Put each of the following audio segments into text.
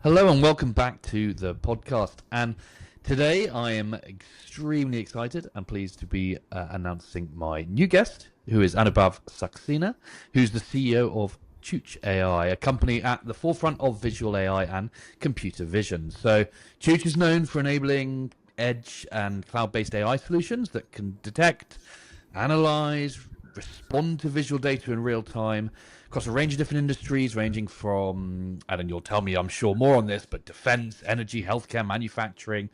Hello and welcome back to the podcast. And today I am extremely excited and pleased to be announcing my new guest, who is Anubhav Saxena, who's the CEO of Chooch AI, a company at the forefront of visual AI and computer vision. So Chooch is known for enabling edge and cloud-based AI solutions that can detect, analyze, respond to visual data in real time across a range of different industries, ranging from, and you'll tell me, I'm sure, more on this, but defense, energy, healthcare, manufacturing.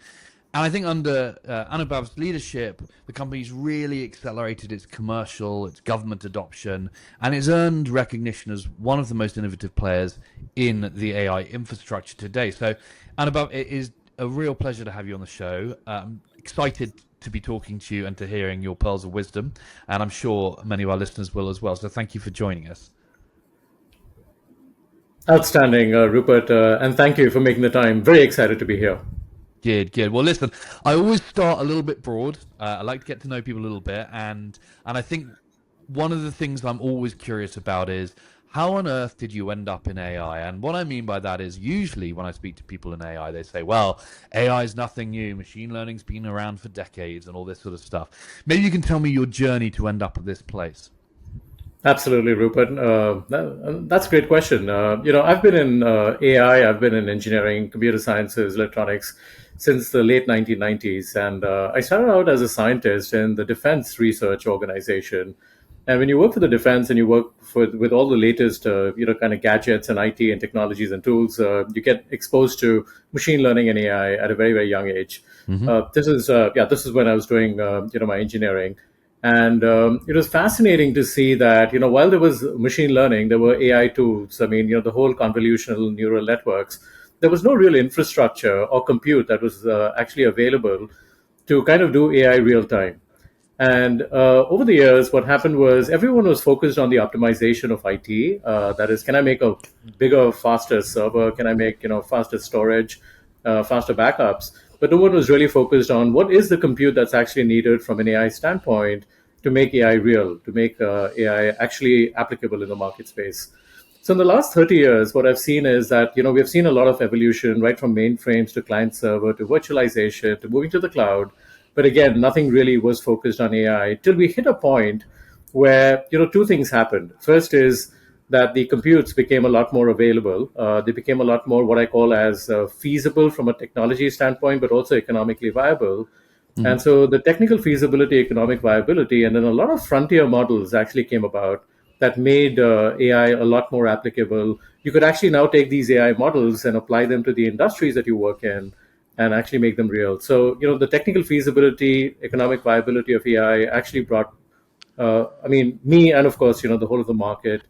And I think under Anubhav's leadership, the company's really accelerated its commercial, its government adoption, and it's earned recognition as one of the most innovative players in the AI infrastructure today. So, Anubhav, it is a real pleasure to have you on the show. I'm excited to be talking to you and to hearing your pearls of wisdom, and I'm sure many of our listeners will as well. So thank you for joining us. Outstanding, Rupert, and thank you for making the time. Very excited to be here. Good. Well, listen, I always start a little bit broad. I like to get to know people a little bit, and I think one of the things I'm always curious about is how on earth did you end up in AI? And what I mean by that is usually when I speak to people in AI, they say, well, AI is nothing new. Machine learning's been around for decades and all this sort of stuff. Maybe you can tell me your journey to end up at this place. Absolutely, Rupert. That's a great question. I've been in AI, I've been in engineering, computer sciences, electronics since the late 1990s. And I started out as a scientist in the Defense Research Organization. And when you work for the defense and you work with all the latest, kind of gadgets and IT and technologies and tools, you get exposed to machine learning and AI at a very, very young age. This is when I was doing, my engineering. And it was fascinating to see that, while there was machine learning, there were AI tools. I mean, the whole convolutional neural networks, there was no real infrastructure or compute that was actually available to kind of do AI real time. And over the years, what happened was everyone was focused on the optimization of IT. That is, can I make a bigger, faster server? Can I make faster storage, faster backups? But no one was really focused on what is the compute that's actually needed from an AI standpoint to make AI real, to make AI actually applicable in the market space. So in the last 30 years, what I've seen is that, we've seen a lot of evolution, right from mainframes to client server to virtualization to moving to the cloud. But again, nothing really was focused on AI till we hit a point where, two things happened. First is that the computes became a lot more available. They became a lot more what I call as feasible from a technology standpoint, but also economically viable. Mm-hmm. And so the technical feasibility, economic viability, and then a lot of frontier models actually came about that made AI a lot more applicable. You could actually now take these AI models and apply them to the industries that you work in and actually make them real. So, the technical feasibility, economic viability of AI actually brought, me and of course, the whole of the market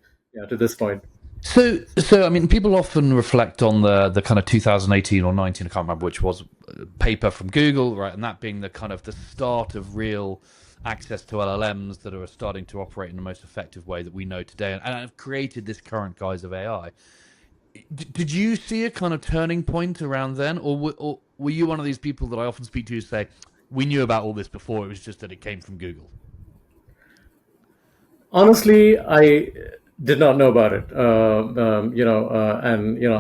to this point. So I mean, people often reflect on the kind of 2018 or 19, I can't remember which was, paper from Google, right? And that being the kind of the start of real access to LLMs that are starting to operate in the most effective way that we know today, and have created this current guise of AI. Did you see a kind of turning point around then, or were you one of these people that I often speak to who say, we knew about all this before, it was just that it came from Google? Honestly, I did not know about it, and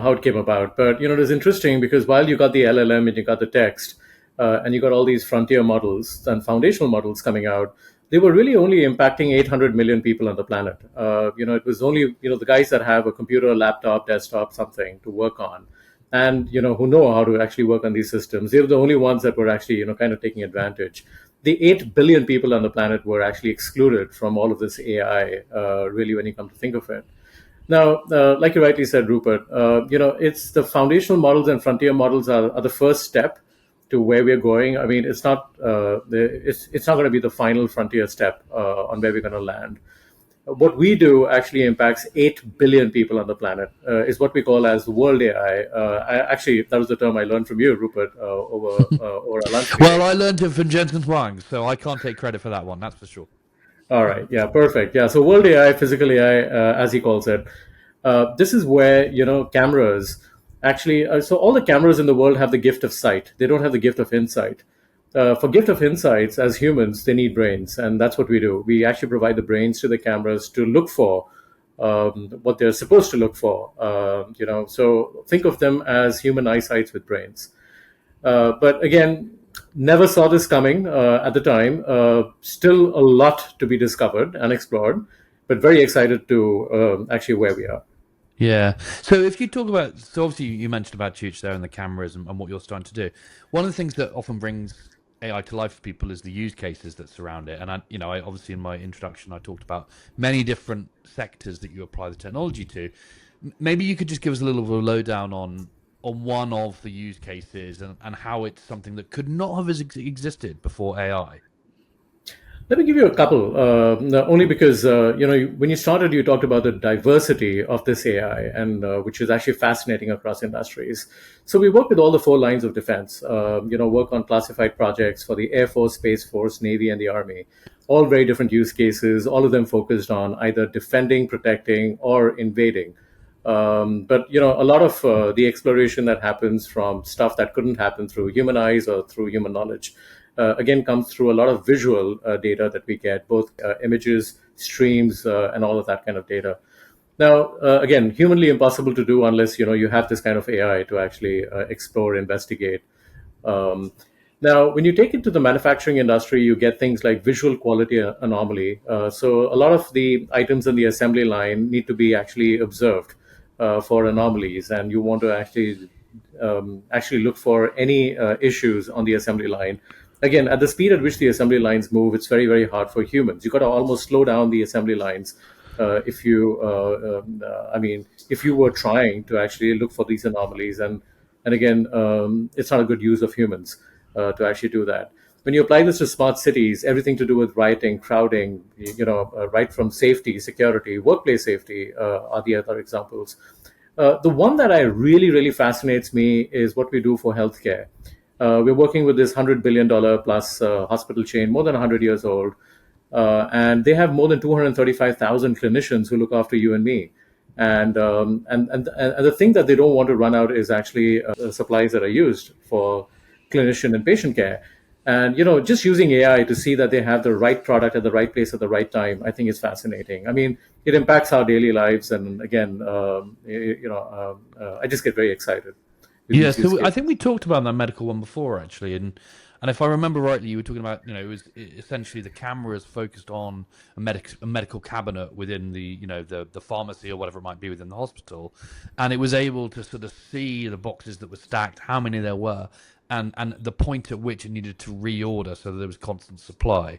how it came about. But it was interesting because while you got the LLM and you got the text, and you got all these frontier models and foundational models coming out, they were really only impacting 800 million people on the planet. It was only the guys that have a computer, laptop, desktop, something to work on, and who know how to actually work on these systems. They were the only ones that were actually kind of taking advantage. The 8 billion people on the planet were actually excluded from all of this AI, really, when you come to think of it. Now, like you rightly said, Rupert, it's the foundational models and frontier models are the first step to where we're going. I mean, it's not going to be the final frontier step on where we're going to land. What we do actually impacts 8 billion people on the planet, is what we call as world AI. Actually, that was the term I learned from you, Rupert, over a lunch meeting. Well, I learned it from Jensen Huang, so I can't take credit for that one, that's for sure. All right. Yeah, perfect. Yeah. So world AI, physical AI, as he calls it, this is where, cameras actually, so all the cameras in the world have the gift of sight. They don't have the gift of insight. For gift of insights, as humans, they need brains. And that's what we do. We actually provide the brains to the cameras to look for what they're supposed to look for. So think of them as human eyesights with brains. But again, never saw this coming at the time. Still a lot to be discovered and explored, but very excited to actually where we are. Yeah. So if you talk about, so obviously you mentioned about Chooch there and the cameras and what you're starting to do. One of the things that often brings AI to life for people is the use cases that surround it. And I obviously in my introduction I talked about many different sectors that you apply the technology to. Maybe you could just give us a little of a lowdown on one of the use cases and how it's something that could not have existed before AI. Let me give you a couple, only because when you started, you talked about the diversity of this AI, and which is actually fascinating across industries. So we work with all the four lines of defense. Work on classified projects for the Air Force, Space Force, Navy, and the Army. All very different use cases. All of them focused on either defending, protecting, or invading. But a lot of the exploration that happens from stuff that couldn't happen through human eyes or through human knowledge, again, comes through a lot of visual data that we get, both images, streams, and all of that kind of data. Now, again, humanly impossible to do unless you have this kind of AI to actually explore, investigate. Um, Now, when you take it to the manufacturing industry, you get things like visual quality anomaly. So a lot of the items in the assembly line need to be actually observed for anomalies, and you want to actually look for any issues on the assembly line. Again, at the speed at which the assembly lines move, it's very, very hard for humans. You've got to almost slow down the assembly lines if you were trying to actually look for these anomalies. And again, it's not a good use of humans to actually do that. When you apply this to smart cities, everything to do with rioting, crowding, right from safety, security, workplace safety are the other examples. The one that I really fascinates me is what we do for healthcare. We're working with this $100 billion plus hospital chain, more than 100 years old, and they have more than 235,000 clinicians who look after you and me. And the thing that they don't want to run out is actually supplies that are used for clinician and patient care. And just using AI to see that they have the right product at the right place at the right time, I think is fascinating. I mean, it impacts our daily lives, and again, I just get very excited. With Yeah, these use so I cases. think we talked about that medical one before, actually, and if I remember rightly, you were talking about it was essentially the cameras focused on a medical cabinet within the pharmacy or whatever it might be within the hospital, and it was able to sort of see the boxes that were stacked, how many there were, and the point at which it needed to reorder so that there was constant supply.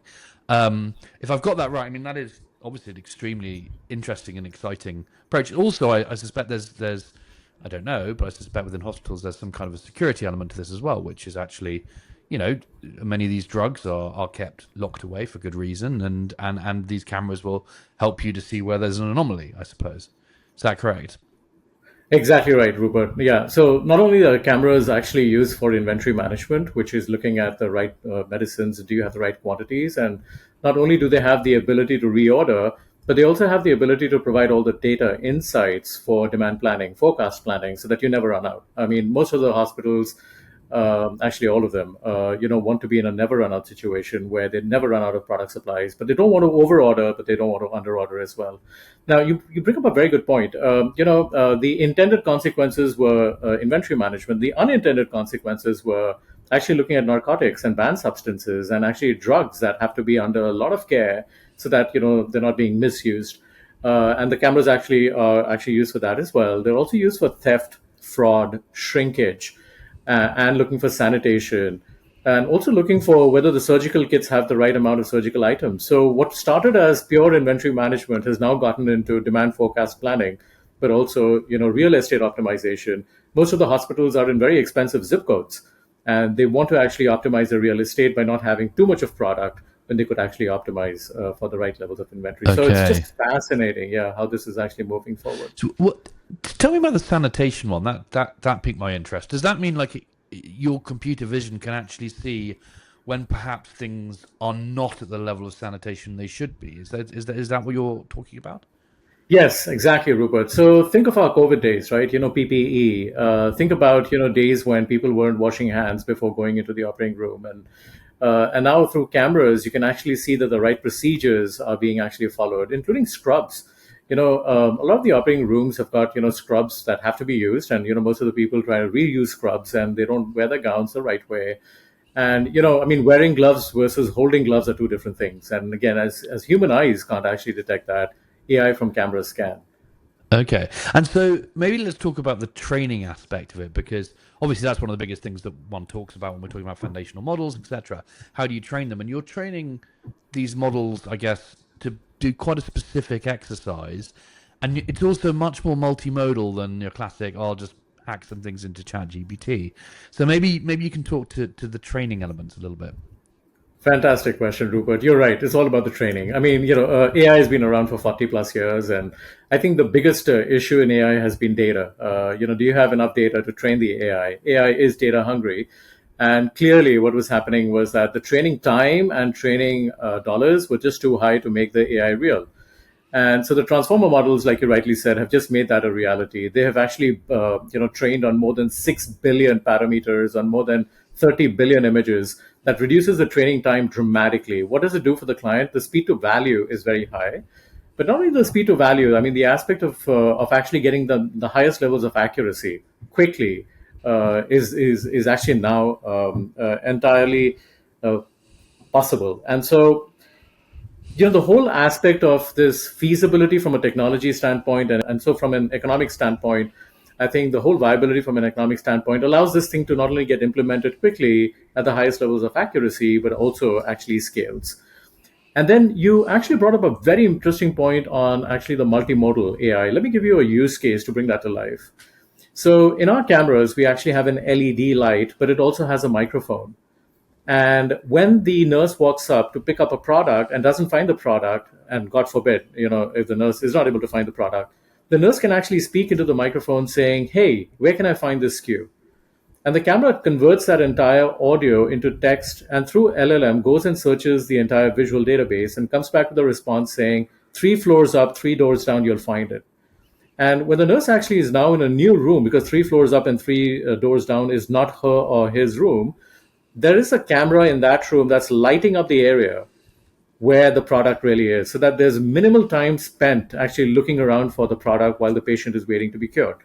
If I've got that right, I mean that is obviously an extremely interesting and exciting approach. Also, I suspect there's I don't know, but I suspect within hospitals there's some kind of a security element to this as well, which is actually, many of these drugs are kept locked away for good reason, and these cameras will help you to see where there's an anomaly, I suppose. Is that correct? Exactly right, Rupert. Yeah. So not only are cameras actually used for inventory management, which is looking at the right medicines, do you have the right quantities? And not only do they have the ability to reorder, but they also have the ability to provide all the data insights for demand planning, forecast planning, so that you never run out. I mean, most of the hospitals, actually all of them, want to be in a never run out situation where they never run out of product supplies, but they don't want to overorder, but they don't want to underorder as well. Now, you bring up a very good point. The intended consequences were inventory management. The unintended consequences were actually looking at narcotics and banned substances and actually drugs that have to be under a lot of care so that they're not being misused. And the cameras actually are actually used for that as well. They're also used for theft, fraud, shrinkage, and looking for sanitation, and also looking for whether the surgical kits have the right amount of surgical items. So what started as pure inventory management has now gotten into demand forecast planning, but also real estate optimization. Most of the hospitals are in very expensive zip codes, and they want to actually optimize their real estate by not having too much of product when they could actually optimize for the right levels of inventory. So it's Okay. just fascinating, yeah, how this is actually moving forward. So what? Tell me about the sanitation one. That piqued my interest. Does that mean like your computer vision can actually see when perhaps things are not at the level of sanitation they should be? Is that what you're talking about? Yes, exactly, Rupert. So think of our COVID days, right? PPE. Think about days when people weren't washing hands before going into the operating room, and now through cameras you can actually see that the right procedures are being actually followed, including scrubs. a lot of the operating rooms have got, scrubs that have to be used. And, most of the people try to reuse scrubs and they don't wear their gowns the right way. And, wearing gloves versus holding gloves are two different things. And again, as human eyes can't actually detect that, AI from cameras can. Okay. And so maybe let's talk about the training aspect of it, because obviously that's one of the biggest things that one talks about when we're talking about foundational models, etc. How do you train them? And you're training these models, I guess, to do quite a specific exercise. And it's also much more multimodal than your classic, I'll just hack some things into ChatGPT. So maybe you can talk to the training elements a little bit. Fantastic question, Rupert. You're right. It's all about the training. AI has been around for 40 plus years. And I think the biggest issue in AI has been data. Do you have enough data to train the AI? AI is data hungry. And clearly, what was happening was that the training time and training dollars were just too high to make the AI real. And so the transformer models, like you rightly said, have just made that a reality. They have actually, trained on more than 6 billion parameters, on more than 30 billion images. That reduces the training time dramatically. What does it do for the client? The speed to value is very high. But not only the speed to value, the aspect of actually getting the highest levels of accuracy quickly is actually now entirely possible. And so the whole aspect of this feasibility from a technology standpoint, and so from an economic standpoint, I think the whole viability from an economic standpoint allows this thing to not only get implemented quickly at the highest levels of accuracy, but also actually scales. And then you actually brought up a very interesting point on actually the multimodal AI. Let me give you a use case to bring that to life. So in our cameras, we actually have an LED light, but it also has a microphone. And when the nurse walks up to pick up a product and doesn't find the product, and God forbid, if the nurse is not able to find the product, the nurse can actually speak into the microphone saying, "Hey, where can I find this SKU?" And the camera converts that entire audio into text and through LLM goes and searches the entire visual database and comes back with a response saying, 3 floors up, 3 doors down, you'll find it. And when the nurse actually is now in a new room, because 3 floors up and 3 doors down is not her or his room, there is a camera in that room that's lighting up the area where the product really is, so that there's minimal time spent actually looking around for the product while the patient is waiting to be cured.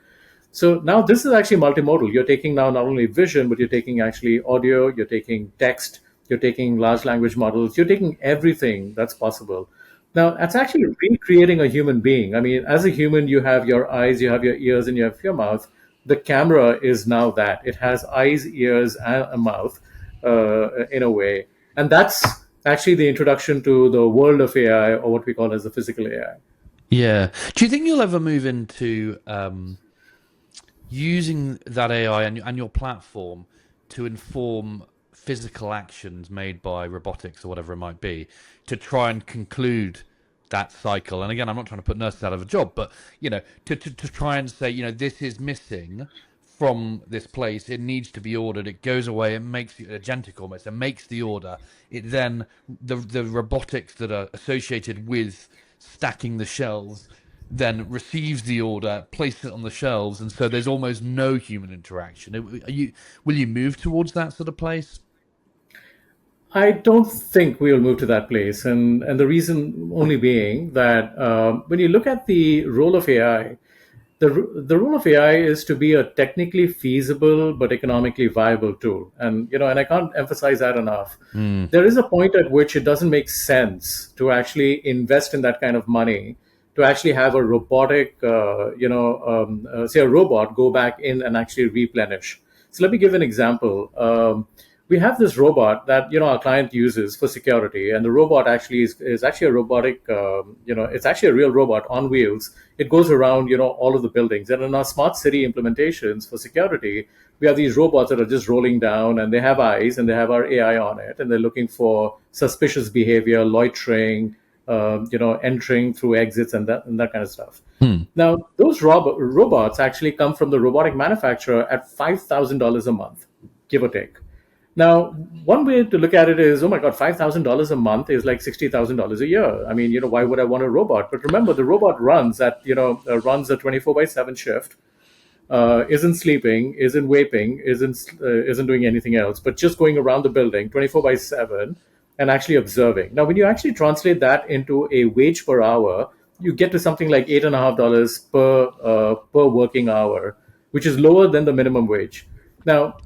So now this is actually multimodal. You're taking now not only vision, but you're taking actually audio, you're taking text, you're taking large language models, you're taking everything that's possible. Now, that's actually recreating a human being. As a human, you have your eyes, you have your ears, and you have your mouth. The camera is now that. It has eyes, ears, and a mouth in a way. And that's actually the introduction to the world of AI, or what we call as the physical AI. Yeah. Do you think you'll ever move into using that AI and your platform to inform physical actions made by robotics or whatever it might be to try and conclude that cycle? And again, I'm not trying to put nurses out of a job, but to try and say, this is missing from this place, it needs to be ordered, it goes away, it makes it agentic almost, it makes the order, it then the robotics that are associated with stacking the shelves then receives the order, places it on the shelves, and so there's almost no human interaction. Will you move towards that sort of place? I don't think we will move to that place, and the reason only being that when you look at the role of AI, the role of AI is to be a technically feasible but economically viable tool, and I can't emphasize that enough. Mm. There is a point at which it doesn't make sense to actually invest in that kind of money to actually have a robotic, say a robot go back in and actually replenish. So let me give an example. We have this robot that our client uses for security, and the robot actually is actually a robotic, it's actually a real robot on wheels. It goes around all of the buildings, and in our smart city implementations for security, we have these robots that are just rolling down, and they have eyes, and they have our AI on it, and they're looking for suspicious behavior, loitering, entering through exits, and that kind of stuff. Now, those robots actually come from the robotic manufacturer at $5,000 a month, give or take. Now, one way to look at it is, oh my God, $5,000 a month is like $60,000 a year. Why would I want a robot? But remember, the robot runs runs a 24/7 shift, isn't sleeping, isn't vaping, isn't doing anything else, but just going around the building 24/7 and actually observing. Now, when you actually translate that into a wage per hour, you get to something like $8.50 per working hour, which is lower than the minimum wage. Now,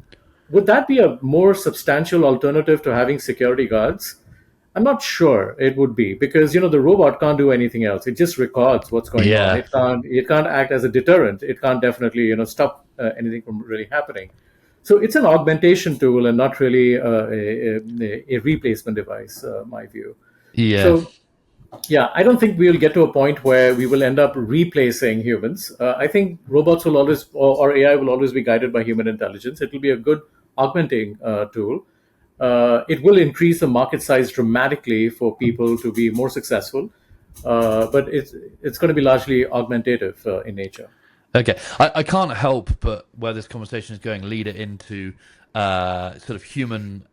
would that be a more substantial alternative to having security guards? I'm not sure it would be, because the robot can't do anything else. It just records what's going on. Yeah. It can't act as a deterrent. It can't definitely stop anything from really happening. So it's an augmentation tool and not really a replacement device, my view. Yeah. So yeah, I don't think we'll get to a point where we will end up replacing humans. I think robots will always, or AI will always be guided by human intelligence. It will be a good augmenting tool. It will increase the market size dramatically for people to be more successful, but it's going to be largely augmentative in nature. Okay, I can't help but where this conversation is going, lead it into sort of human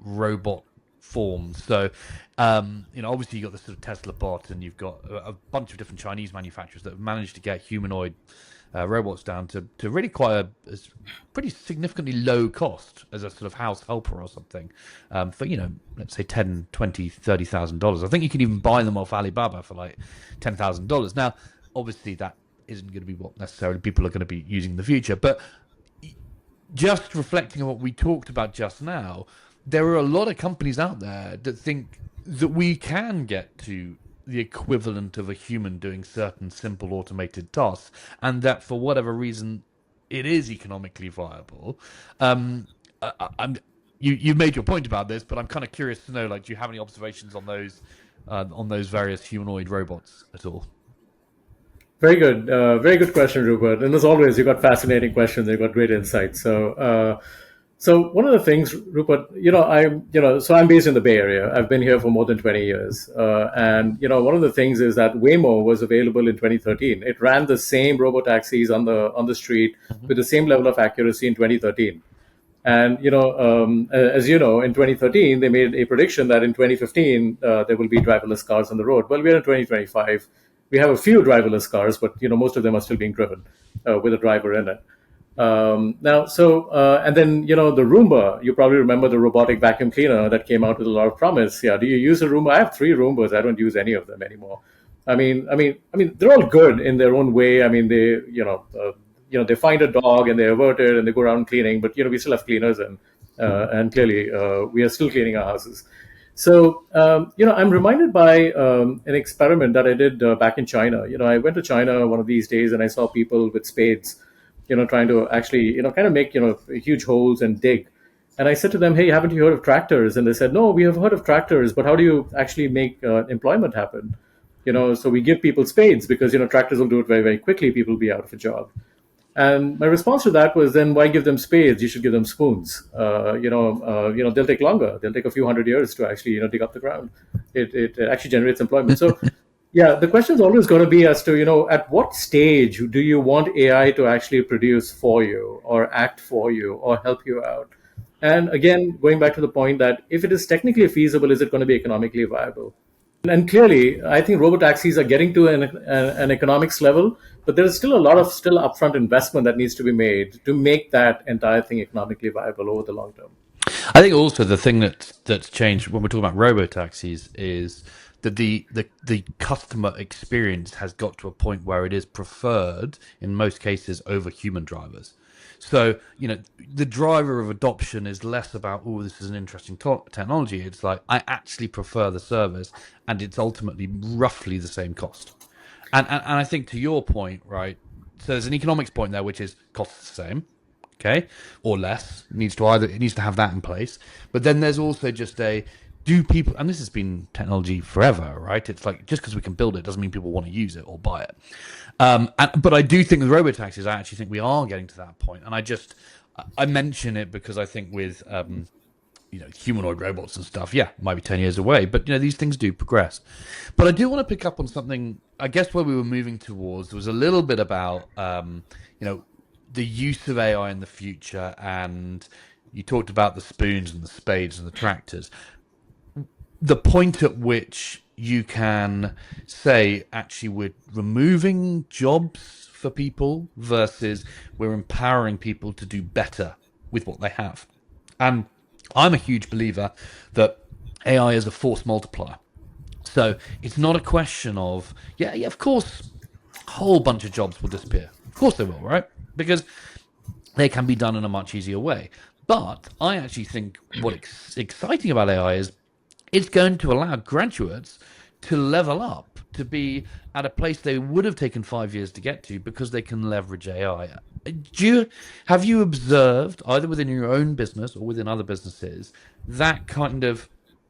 robot forms. So, obviously you've got the sort of Tesla bot, and you've got a bunch of different Chinese manufacturers that have managed to get humanoid robots down to really quite a pretty significantly low cost as a sort of house helper or something, for let's say 10, 20, $30,000. I think you can even buy them off Alibaba for like $10,000. Now, obviously that isn't going to be what necessarily people are going to be using in the future, but just reflecting on what we talked about just now, there are a lot of companies out there that think that we can get to the equivalent of a human doing certain simple automated tasks, and that for whatever reason it is economically viable. You made your point about this, but I'm kind of curious to know, like, do you have any observations on those various humanoid robots at all? Very good question, Rupert. And as always, you've got fascinating questions. You've got great insights. So one of the things, Rupert, so I'm based in the Bay Area. I've been here for more than 20 years, and one of the things is that Waymo was available in 2013. It ran the same robo taxis on the street with the same level of accuracy in 2013. And as you know, in 2013, they made a prediction that in 2015 there will be driverless cars on the road. Well, we're in 2025. We have a few driverless cars, but most of them are still being driven with a driver in it. And then the Roomba. You probably remember the robotic vacuum cleaner that came out with a lot of promise. Yeah, do you use a Roomba? I have 3 Roombas. I don't use any of them anymore. They're all good in their own way. I mean, they find a dog and they avert it and they go around cleaning, but we still have cleaners, and clearly we are still cleaning our houses. So I'm reminded by an experiment that I did back in China. I went to China one of these days and I saw people with spades, trying to actually kind of make huge holes and dig. And I said to them, "Hey, haven't you heard of tractors?" And they said, "No, we have heard of tractors, but how do you actually make employment happen?" So we give people spades because tractors will do it very, very quickly. People will be out of a job. And my response to that was, then why give them spades? You should give them spoons. They'll take longer. They'll take a few hundred years to actually dig up the ground. It actually generates employment. So yeah, the question is always going to be as to at what stage do you want AI to actually produce for you or act for you or help you out? And again, going back to the point that if it is technically feasible, is it going to be economically viable? And clearly, I think robotaxis are getting to an economics level, but there is still a lot of upfront investment that needs to be made to make that entire thing economically viable over the long term. I think also the thing that's changed when we're talking about robo-taxis is that the customer experience has got to a point where it is preferred in most cases over human drivers. So, the driver of adoption is less about, oh, this is an interesting technology. It's like, I actually prefer the service, and it's ultimately roughly the same cost. And I think to your point, right, so there's an economics point there, which is costs the same, okay, or less. It needs to have that in place. But then there's also just do people, and this has been technology forever, right? It's like, just because we can build it doesn't mean people want to use it or buy it. But I do think with robotaxis, I actually think we are getting to that point. And I mention it because I think with humanoid robots and stuff, yeah, might be 10 years away, but these things do progress. But I do want to pick up on something, I guess, where we were moving towards was a little bit about the use of AI in the future, and you talked about the spoons and the spades and the tractors. The point at which you can say, actually, we're removing jobs for people versus we're empowering people to do better with what they have. And I'm a huge believer that AI is a force multiplier. So it's not a question of, yeah, of course, a whole bunch of jobs will disappear. Of course they will, right? Because they can be done in a much easier way. But I actually think what's exciting about AI is it's going to allow graduates to level up, to be at a place they would have taken 5 years to get to because they can leverage AI. Have you observed, either within your own business or within other businesses, that kind of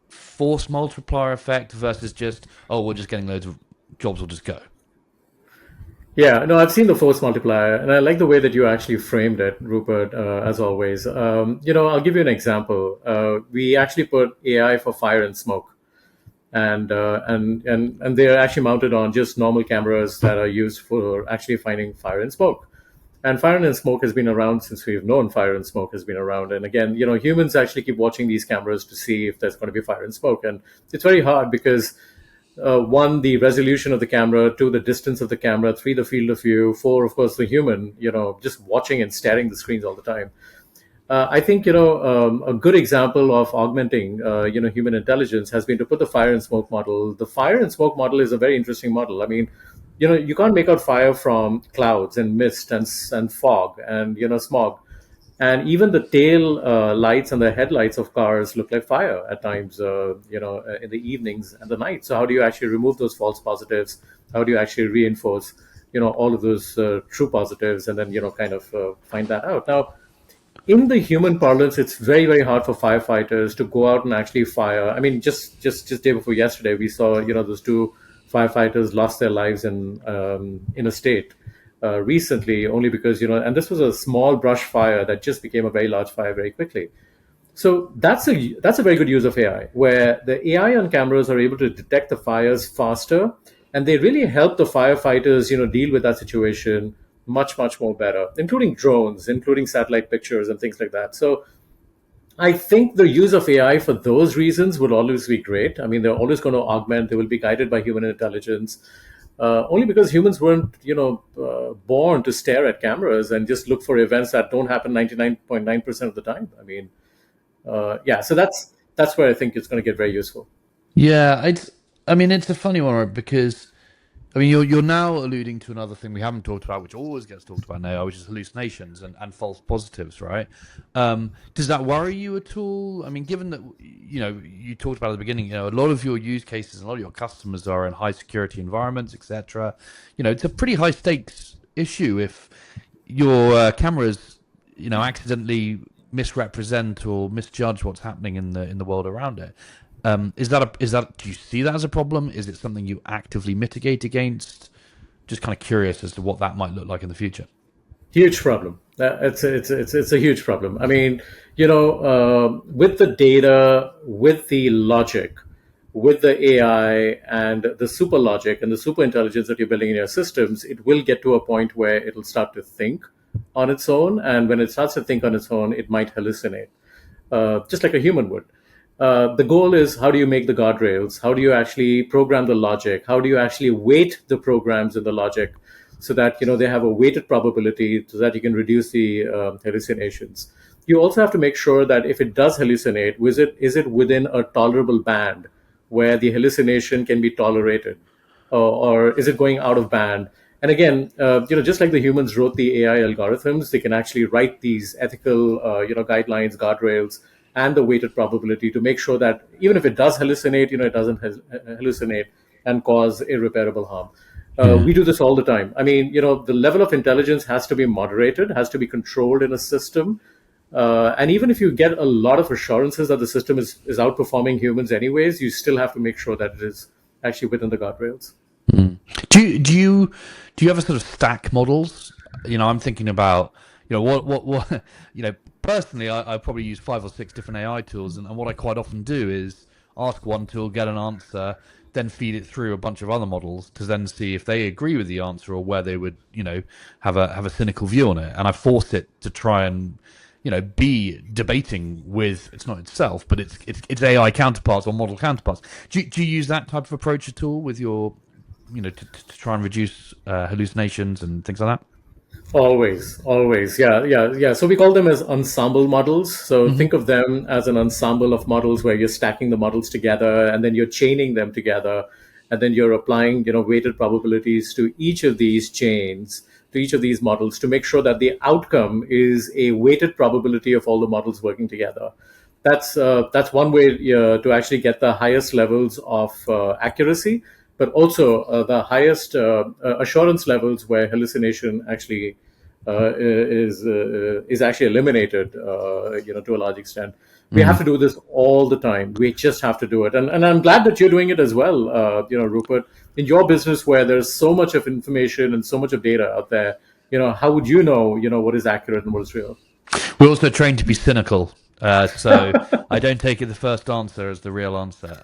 force multiplier effect versus just, oh, we're just getting loads of jobs will just go? Yeah, no, I've seen the force multiplier, and I like the way that you actually framed it, Rupert, as always. I'll give you an example. We actually put AI for fire and smoke, and they're actually mounted on just normal cameras that are used for actually finding fire and smoke. And fire and smoke has been around since we've known fire and smoke has been around. And again, humans actually keep watching these cameras to see if there's going to be fire and smoke, and it's very hard because one, the resolution of the camera, two, the distance of the camera, three, the field of view, four, of course, the human, just watching and staring at the screens all the time. I think a good example of augmenting human intelligence has been to put the fire and smoke model. The fire and smoke model is a very interesting model. I mean, you can't make out fire from clouds and mist and fog and smog, and even the tail lights and the headlights of cars look like fire at times. In the evenings and the night. So how do you actually remove those false positives? How do you actually reinforce all of those true positives, and then kind of find that out now? In the human parlance, it's very, very hard for firefighters to go out and actually fire. I mean, just day before yesterday, we saw those two firefighters lost their lives in a state recently, only because and this was a small brush fire that just became a very large fire very quickly. So that's a very good use of AI, where the AI on cameras are able to detect the fires faster, and they really help the firefighters deal with that situation much more better, including drones, including satellite pictures and things like that. So I think the use of AI for those reasons will always be great. I mean, they're always going to augment. They will be guided by human intelligence, only because humans weren't, born to stare at cameras and just look for events that don't happen 99.9% of the time. I mean, so that's where I think it's going to get very useful. Yeah, it's a funny one, right? Because you're now alluding to another thing we haven't talked about, which always gets talked about now, which is hallucinations and false positives, right? Does that worry you at all? I mean, given that you talked about at the beginning, a lot of your use cases, and a lot of your customers are in high security environments, etc. It's a pretty high stakes issue if your cameras, accidentally misrepresent or misjudge what's happening in the world around it. Is that do you see that as a problem? Is it something you actively mitigate against? Just kind of curious as to what that might look like in the future. Huge problem. It's a huge problem. I mean, with the data, with the logic, with the AI and the super logic and the super intelligence that you're building in your systems, it will get to a point where it'll start to think on its own. And when it starts to think on its own, it might hallucinate, just like a human would. The goal is, how do you make the guardrails? How do you actually program the logic? How do you actually weight the programs in the logic so that they have a weighted probability, so that you can reduce the hallucinations? You also have to make sure that if it does hallucinate, is it within a tolerable band where the hallucination can be tolerated, or is it going out of band? And again, just like the humans wrote the AI algorithms, they can actually write these ethical, guidelines, guardrails, and the weighted probability to make sure that even if it does hallucinate, it doesn't hallucinate and cause irreparable harm. We do this all the time. I mean, the level of intelligence has to be moderated, has to be controlled in a system. And even if you get a lot of assurances that the system is outperforming humans anyways, you still have to make sure that it is actually within the guardrails. Do you ever sort of stack models? I'm thinking about, what personally, I probably use 5 or 6 different AI tools, and what I quite often do is ask one tool, get an answer, then feed it through a bunch of other models to then see if they agree with the answer or where they would, have a cynical view on it. And I force it to try and, be debating with, it's not itself, but it's AI counterparts or model counterparts. Do you use that type of approach at all with your, to try and reduce hallucinations and things like that? Always. Yeah. So we call them as ensemble models. So Hmm. think of them as an ensemble of models where you're stacking the models together and then you're chaining them together. And then you're applying, weighted probabilities to each of these chains, to each of these models to make sure that the outcome is a weighted probability of all the models working together. That's one way to actually get the highest levels of accuracy, but also the highest assurance levels where hallucination actually is actually eliminated, to a large extent. We have to do this all the time. We just have to do it, and I'm glad that you're doing it as well. Rupert, in your business where there's so much of information and so much of data out there, how would you know, what is accurate and what is real? We're also trained to be cynical, so I don't take it the first answer as the real answer.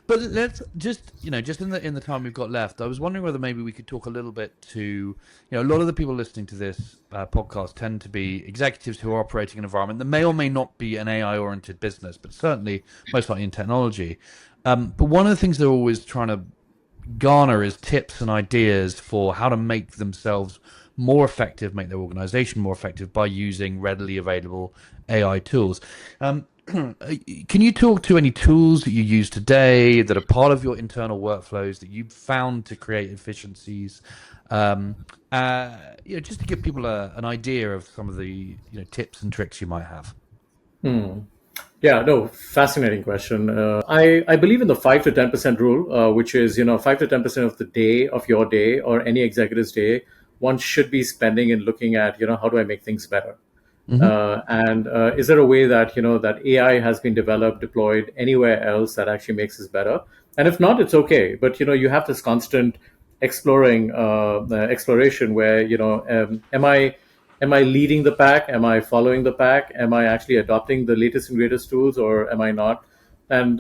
But let's just, just in the time we've got left, I was wondering whether maybe we could talk a little bit to, a lot of the people listening to this podcast tend to be executives who are operating in an environment that may or may not be an AI-oriented business, but certainly most likely in technology. But one of the things they're always trying to garner is tips and ideas for how to make themselves more effective, make their organization more effective by using readily available AI tools. Can you talk to any tools that you use today that are part of your internal workflows that you've found to create efficiencies? Just to give people an idea of some of the tips and tricks you might have. Yeah, no, fascinating question. I believe in the 5 to 10% rule, which is 5 to 10% of the day of your day or any executive's day, one should be spending and looking at how do I make things better, Hmm. and is there a way that that AI has been developed, deployed anywhere else that actually makes us better? And if not, it's okay. But you have this constant exploration where am I leading the pack? Am I following the pack? Am I actually adopting the latest and greatest tools, or am I not? And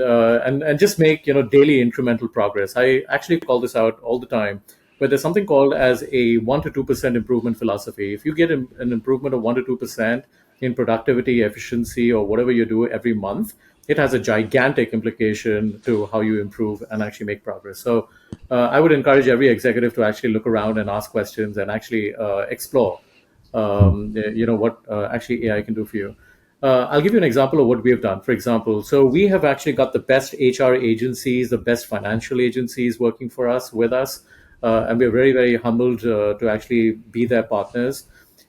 just make daily incremental progress. I actually call this out all the time. But there's something called as a 1 to 2% improvement philosophy. If you get an improvement of 1 to 2% in productivity, efficiency, or whatever you do every month, it has a gigantic implication to how you improve and actually make progress. So I would encourage every executive to actually look around and ask questions and actually explore what actually AI can do for you. I'll give you an example of what we have done. For example, so we have actually got the best HR agencies, the best financial agencies working for us, with us, and we're very, very humbled to actually be their partners.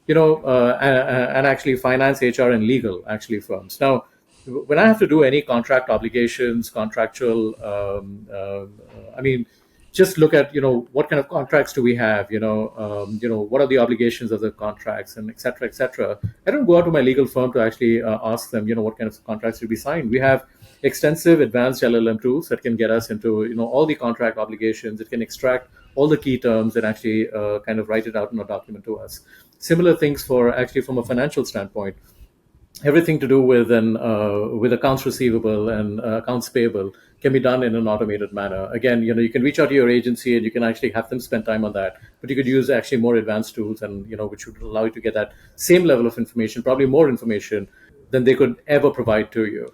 And actually finance, HR, and legal actually firms. Now, when I have to do any contract obligations, contractual, I mean, just look at what kind of contracts do we have, what are the obligations of the contracts, and et cetera. I don't go out to my legal firm to actually ask them what kind of contracts should be signed. We have extensive advanced LLM tools that can get us into all the contract obligations. It can extract all the key terms and actually kind of write it out in a document to us. Similar things for actually from a financial standpoint, everything to do with accounts receivable and accounts payable can be done in an automated manner. Again, you can reach out to your agency and you can actually have them spend time on that, but you could use actually more advanced tools, and which would allow you to get that same level of information, probably more information than they could ever provide to you.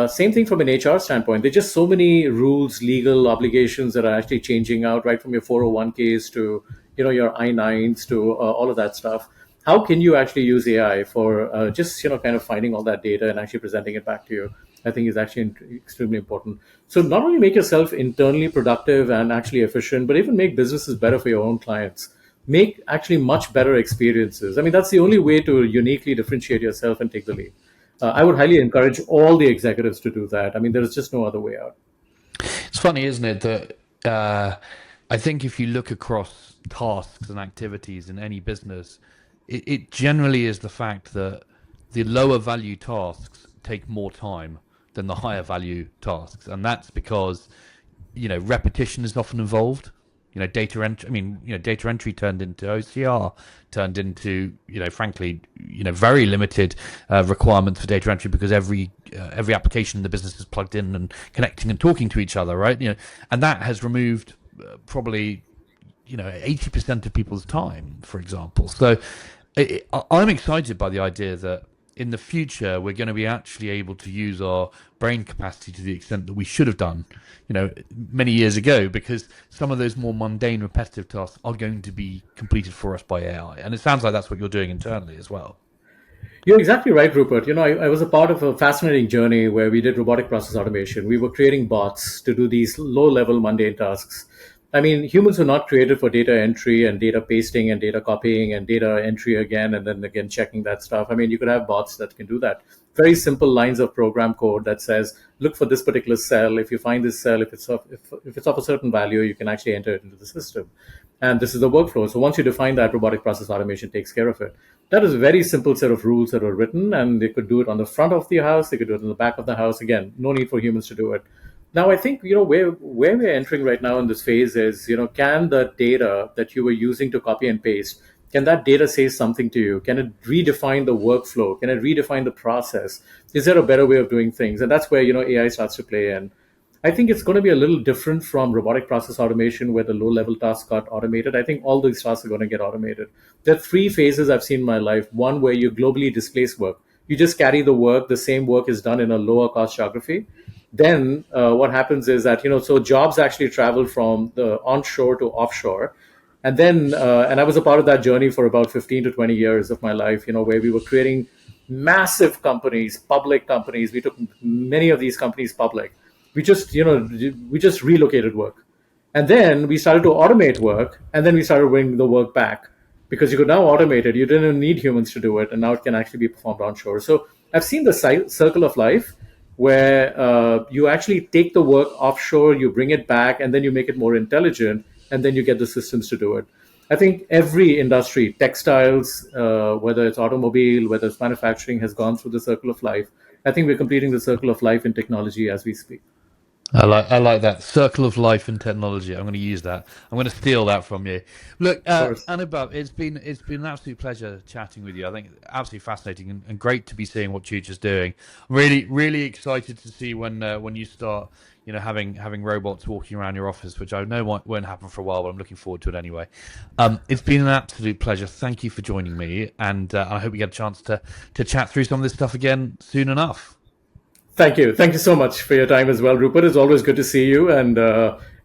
Same thing from an HR standpoint. There's just so many rules, legal obligations that are actually changing out, right from your 401ks to your I-9s to all of that stuff. How can you actually use AI for just kind of finding all that data and actually presenting it back to you? I think is actually extremely important. So not only make yourself internally productive and actually efficient, but even make businesses better for your own clients. Make actually much better experiences. I mean, that's the only way to uniquely differentiate yourself and take the lead. I would highly encourage all the executives to do that. I mean, there is just no other way out. It's funny, isn't it, that I think if you look across tasks and activities in any business, it generally is the fact that the lower value tasks take more time than the higher value tasks, and that's because repetition is often involved. Data entry. I mean, data entry turned into OCR, turned into frankly, very limited requirements for data entry because every application in the business is plugged in and connecting and talking to each other, right? And that has removed probably 80% of people's time, for example. So I'm excited by the idea that in the future we're going to be actually able to use our brain capacity to the extent that we should have done, many years ago, because some of those more mundane, repetitive tasks are going to be completed for us by AI. And it sounds like that's what you're doing internally as well. You're exactly right, Rupert. I was a part of a fascinating journey where we did robotic process automation. We were creating bots to do these low-level mundane tasks. I mean, humans were not created for data entry and data pasting and data copying and data entry again and then again checking that stuff. I mean, you could have bots that can do that. Very simple lines of program code that says, look for this particular cell. If you find this cell, if it's of a certain value, you can actually enter it into the system. And this is the workflow. So once you define that, robotic process automation takes care of it. That is a very simple set of rules that were written, and they could do it on the front of the house. They could do it on the back of the house. Again, no need for humans to do it. Now, I think where we're entering right now in this phase is can the data that you were using to copy and paste, can that data say something to you? Can it redefine the workflow? Can it redefine the process? Is there a better way of doing things? And that's where AI starts to play in. I think it's going to be a little different from robotic process automation, where the low-level tasks got automated. I think all these tasks are going to get automated. There are three phases I've seen in my life. One, where you globally displace work. You just carry the work. The same work is done in a lower cost geography. Then what happens is that so jobs actually travel from the onshore to offshore. And then and I was a part of that journey for about 15 to 20 years of my life, where we were creating massive companies, public companies. We took many of these companies public. We just relocated work. And then we started to automate work, and then we started bringing the work back because you could now automate it. You didn't need humans to do it, and now it can actually be performed onshore. So I've seen the circle of life where you actually take the work offshore, you bring it back, and then you make it more intelligent, and then you get the systems to do it. I think every industry, textiles, whether it's automobile, whether it's manufacturing, has gone through the circle of life. I think we're completing the circle of life in technology as we speak. I like that circle of life and technology. I'm going to use that. I'm going to steal that from you. Look, Of course. Anubhav, it's been an absolute pleasure chatting with you. I think absolutely fascinating and great to be seeing what Chooch is doing. I'm really excited to see when you start, having robots walking around your office, which I know won't happen for a while, but I'm looking forward to it anyway. It's been an absolute pleasure. Thank you for joining me, and I hope we get a chance to chat through some of this stuff again soon enough. Thank you. Thank you so much for your time as well, Rupert. It's always good to see you. And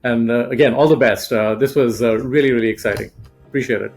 again, all the best. This was really exciting. Appreciate it.